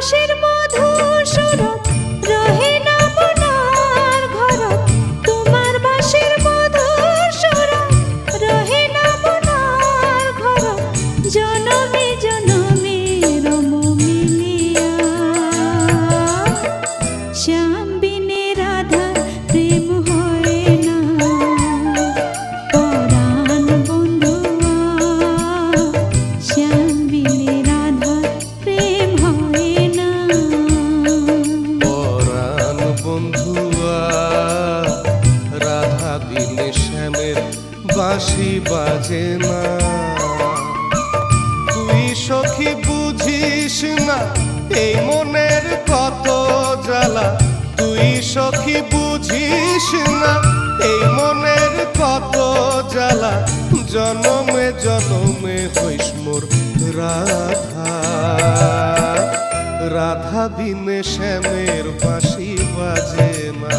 বাঁশির মধুর সুরত রহে না মনার ঘরত, তোমার বাঁশির মধুর সুরত রহে না মনার ঘরত, জনমে জনমে রম মিলিয়া। শ্যাম বিনে রাধা প্রেম হয় না, পরাণ বন্ধুয়া শ্যাম বিনে রাধা প্রেম হয় না। পরাণ বন্ধুয়া রাধা বিনে শ্যামের বাঁশি বাজে না। তুই সখী বুঝিস না এই মনের কত জ্বালা, তুই সখী বুঝিস না এই মনের কত জ্বালা, জনমে জনমে হইস মোর রাধা। রাধা বিনে শ্যামের বাঁশি বাজে না।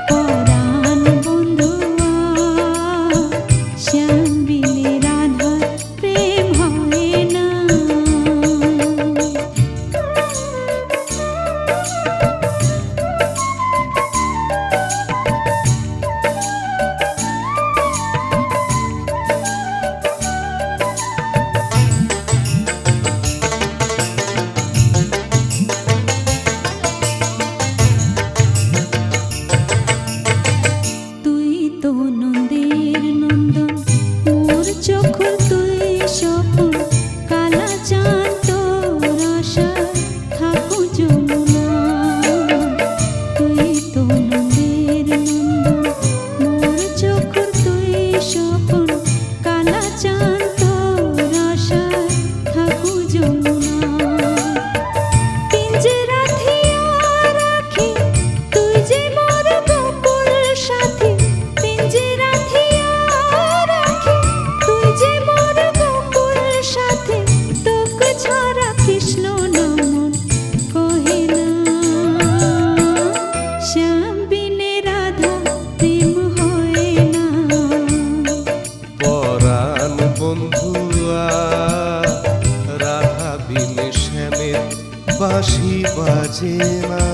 পরাণ বন্ধুয়া শ্যাম বিনে রাধা প্রেম হয় না। তুই তো নন্দের নন্দন, মোর চোখর তুই সপন, কালা চাঁদ তোর আশায় থাকো যমুনা। তুই তো নন্দের নন্দন, মোর চোখর তুই সপন, কালা চাঁদ তোর আশায় থাকো যমুনা। পিঞ্জরা থিয়া রাখি তুই যে মোর গোকুল সাথী, পিঞ্জরা থিয়া রাখি তুই যে মোর গোকুল সাথী, তোকে ছাড়া কৃষ্ণ নমন কহে না। শ্যাম বিনে রাধা প্রেম হয় না। পরাণ বন্ধুয়া রাধা বিনে শ্যামের বাঁশি বাজে না।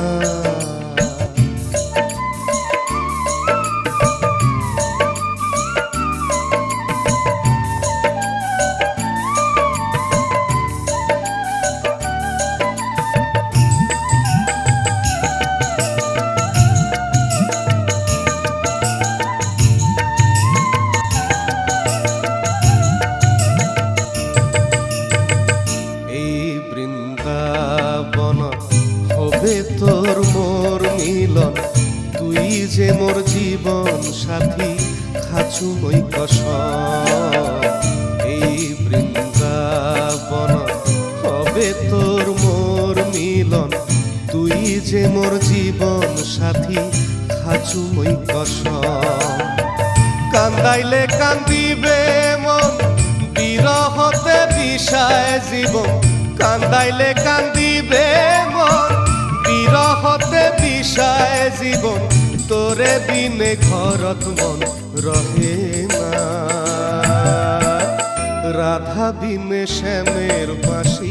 এই বৃন্দাবন হবে তোর মোর মিলন, তুই যে মোর জীবন সাথী খাচু মই কসম। এই বৃন্দাবন হবে তোর মোর মিলন, তুই যে মোর জীবন সাথী খাচু মই কসম। কান্দাইলে কান্দিবে মন বিরহতে বিষায় জীবন, কান্দাইলে কান্দিবে মন বিরহতে বিষায় জীবন, তোরে বিনে ঘরত মন রহে না। রাধা বিনে শ্যামের বাঁশি